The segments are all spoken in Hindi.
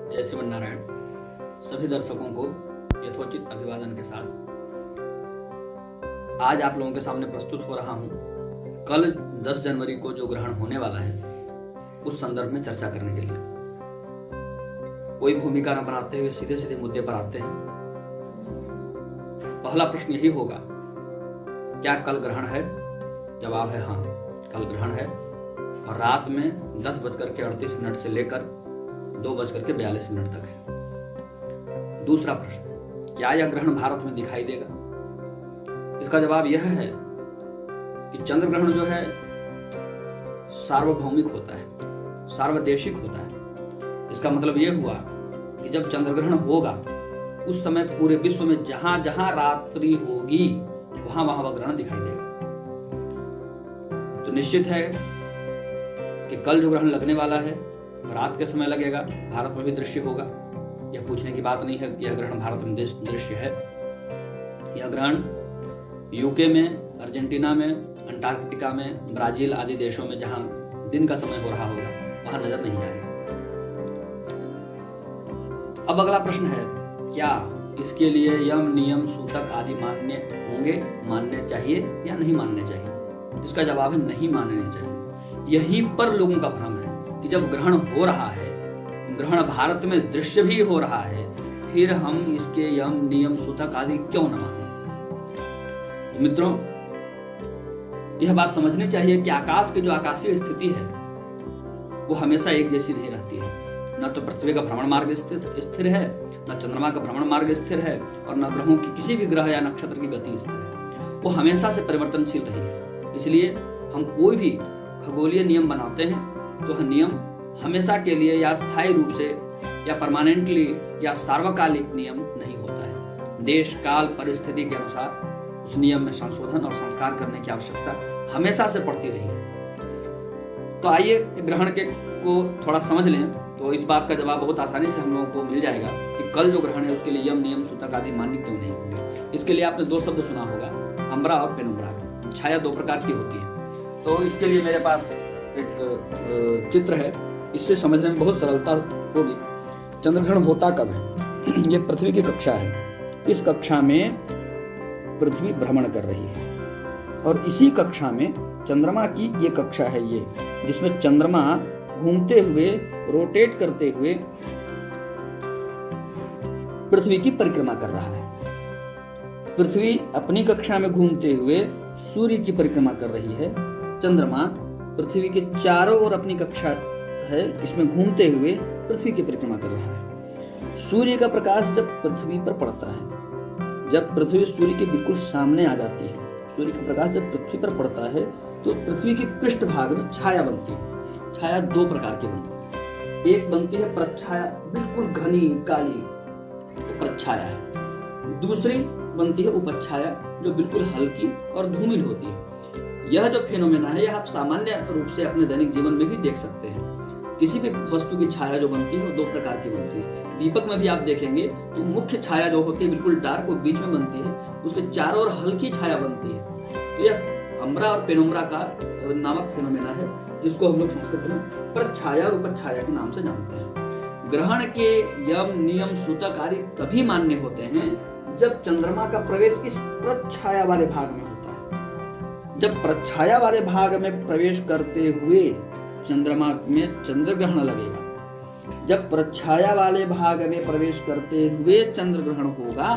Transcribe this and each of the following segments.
जय श्रीमन्नारायण। सभी दर्शकों को यथोचित अभिवादन के साथ आज आप लोगों के सामने प्रस्तुत हो रहा हूं कल 10 जनवरी को जो ग्रहण होने वाला है उस संदर्भ में चर्चा करने के लिए। कोई भूमिका न बनाते हुए सीधे सीधे मुद्दे पर आते हैं। पहला प्रश्न यही होगा, क्या कल ग्रहण है? जवाब है हाँ, कल ग्रहण है और रात में 10:38 से लेकर 2:42 तक है। दूसरा प्रश्न, क्या यह ग्रहण भारत में दिखाई देगा? इसका जवाब यह है कि चंद्र ग्रहण जो है सार्वभौमिक होता है, सार्वदेशिक होता है। इसका मतलब यह हुआ कि जब चंद्र ग्रहण होगा उस समय पूरे विश्व में जहां जहां रात्रि होगी वहां वहां वह ग्रहण दिखाई देगा। तो निश्चित है कि कल जो ग्रहण लगने वाला है रात के समय लगेगा, भारत में भी दृश्य होगा। यह पूछने की बात नहीं है कि यह ग्रहण भारत में दृश्य है। यह ग्रहण यूके में, अर्जेंटीना में, अंटार्कटिका में, ब्राजील आदि देशों में जहां दिन का समय हो रहा होगा वहां नजर नहीं आएगा। अब अगला प्रश्न है, क्या इसके लिए यम, नियम, सूतक आदि मान्य होंगे, मानने चाहिए या नहीं मानने चाहिए? इसका जवाब है नहीं मानने चाहिए। यहीं पर लोगों का भ्रम है कि जब ग्रहण हो रहा है, ग्रहण भारत में दृश्य भी हो रहा है, फिर हम इसके यम, नियम, सूतक आदि क्यों न माने? तो मित्रों, यह बात समझनी चाहिए कि आकाश की जो आकाशीय स्थिति है वो हमेशा एक जैसी नहीं रहती है। न तो पृथ्वी का भ्रमण मार्ग स्थिर है, न चंद्रमा का भ्रमण मार्ग स्थिर है और न ग्रहों की किसी भी ग्रह या नक्षत्र की गति स्थिर है। वो हमेशा से परिवर्तनशील रही है। इसलिए हम कोई भी खगोलीय नियम बनाते हैं तो वह नियम हमेशा के लिए या स्थायी रूप से या परमानेंटली या सार्वकालिक नियम नहीं होता है। देश, काल, परिस्थिति के अनुसार उस नियम में संशोधन और संस्कार करने की आवश्यकता हमेशा से पड़ती रही है। तो आइए ग्रहण के को थोड़ा समझ लें तो इस बात का जवाब बहुत आसानी से हम लोगों को मिल जाएगा कि कल जो ग्रहण है उसके लिए यम, नियम, सूतक आदि मान्य क्यों नहीं होंगे। इसके लिए आपने दो शब्द सुना होगा, अम्बरा और पेनुम्बरा। छाया दो प्रकार की होती है। तो इसके लिए मेरे पास एक चित्र है, इससे समझने में बहुत सरलता होगी। चंद्रग्रहण होता कब है? ये पृथ्वी की कक्षा है। इस कक्षा में पृथ्वी भ्रमण कर रही है और इसी कक्षा में चंद्रमा की ये कक्षा है, ये जिसमें चंद्रमा घूमते हुए, रोटेट करते हुए पृथ्वी की परिक्रमा कर रहा है। पृथ्वी अपनी कक्षा में घूमते हुए सूर्य की परिक्रमा कर रही है। चंद्रमा पृथ्वी के चारों ओर अपनी कक्षा है, इसमें घूमते हुए पृथ्वी की परिक्रमा कर रहा है। सूर्य का प्रकाश जब पृथ्वी पर पड़ता है, जब पृथ्वी सूर्य के बिल्कुल सामने आ जाती है, सूर्य का प्रकाश जब पृथ्वी पर पड़ता है तो पृथ्वी की पृष्ठभाग में छाया बनती है। छाया दो प्रकार की बनती है। एक बनती है प्रच्छाया, बिल्कुल घनी काली प्रच्छाया है। दूसरी बनती है उपच्छाया, जो बिल्कुल हल्की और धूमिल होती है। यह जो फेनोमेना है यह आप सामान्य रूप से अपने दैनिक जीवन में भी देख सकते हैं। किसी भी वस्तु की छाया जो बनती है वो दो प्रकार की बनती है। दीपक में भी आप देखेंगे तो मुख्य छाया जो होती है बिल्कुल डार्क और बीच में बनती है, उसके चारों ओर हल्की छाया बनती है। तो यह अम्बरा और पेनुम्बरा का नामक फेनोमेना है, जिसको हम लोग संस्कृत में प्रच्छाया और उपच्छाया के नाम से जानते हैं। ग्रहण के यम, नियम, सूतक आदि तभी मान्य होते हैं जब चंद्रमा का प्रवेश इस प्रच्छाया वाले भाग में होता है। जब प्रच्छाया वाले भाग में प्रवेश करते हुए चंद्रमा में चंद्र ग्रहण लगेगा, जब प्रच्छाया वाले भाग में प्रवेश करते हुए चंद्र ग्रहण होगा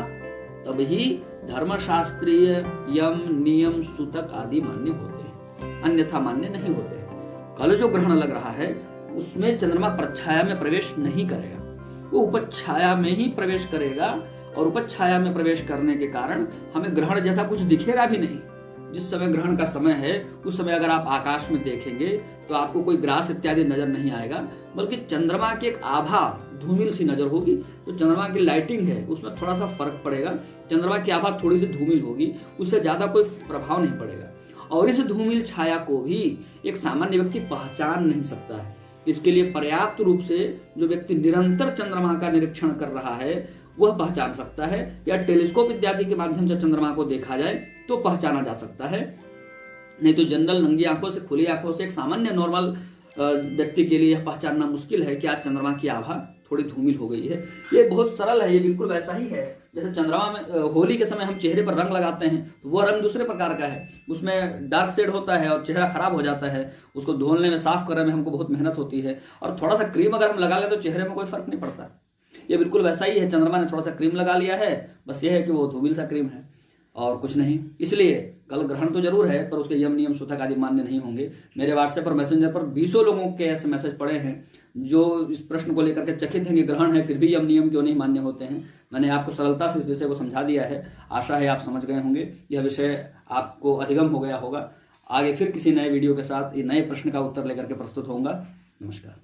तभी धर्मशास्त्रीय यम, नियम, सूतक आदि मान्य होते हैं, अन्यथा मान्य नहीं होते हैं। कल जो ग्रहण लग रहा है उसमें चंद्रमा प्रच्छाया में प्रवेश नहीं करेगा, वो उपच्छाया में ही प्रवेश करेगा और उपच्छाया में प्रवेश करने के कारण हमें ग्रहण जैसा कुछ दिखेगा भी नहीं। जिस समय ग्रहण का समय है उस समय अगर आप आकाश में देखेंगे तो आपको कोई ग्रास इत्यादि नजर नहीं आएगा, बल्कि चंद्रमा की एक आभा धूमिल सी नजर होगी। तो चंद्रमा की लाइटिंग है उसमें थोड़ा सा फर्क पड़ेगा, चंद्रमा की आभा थोड़ी सी धूमिल होगी, उससे ज्यादा कोई प्रभाव नहीं पड़ेगा। और इस धूमिल छाया को भी एक सामान्य व्यक्ति पहचान नहीं सकता है। इसके लिए पर्याप्त रूप से जो व्यक्ति निरंतर चंद्रमा का निरीक्षण कर रहा है वह पहचान सकता है, या टेलीस्कोप इत्यादि के माध्यम से चंद्रमा को देखा जाए तो पहचाना जा सकता है। नहीं तो जनरल नंगी आंखों से, खुली आंखों से एक सामान्य नॉर्मल व्यक्ति के लिए यह पहचानना मुश्किल है कि आज चंद्रमा की आभा थोड़ी धूमिल हो गई है। ये बहुत सरल है, ये बिल्कुल वैसा ही है जैसे चंद्रमा में होली के समय हम चेहरे पर रंग लगाते हैं तो वो रंग दूसरे प्रकार का है, उसमें डार्क शेड होता है और चेहरा खराब हो जाता है, उसको धोने में साफ करने में हमको बहुत मेहनत होती है, और थोड़ा सा क्रीम अगर हम लगा लें तो चेहरे में कोई फर्क नहीं पड़ता। ये बिल्कुल वैसा ही है, चंद्रमा ने थोड़ा सा क्रीम लगा लिया है, बस ये है कि वो धूमिल सा क्रीम है और कुछ नहीं। इसलिए कल ग्रहण तो जरूर है पर उसके यम नियम सूतक आदि मान्य नहीं होंगे। मेरे व्हाट्सएप और मैसेंजर पर 20 लोगों के ऐसे मैसेज पड़े हैं जो इस प्रश्न को लेकर के चकित हैं कि ग्रहण है फिर भी यम नियम क्यों नहीं मान्य होते हैं। मैंने आपको सरलता से इस विषय को समझा दिया है, आशा है आप समझ गए होंगे, यह विषय आपको अधिगम हो गया होगा। आगे फिर किसी नए वीडियो के साथ ये नए प्रश्न का उत्तर लेकर के प्रस्तुत होऊंगा। नमस्कार।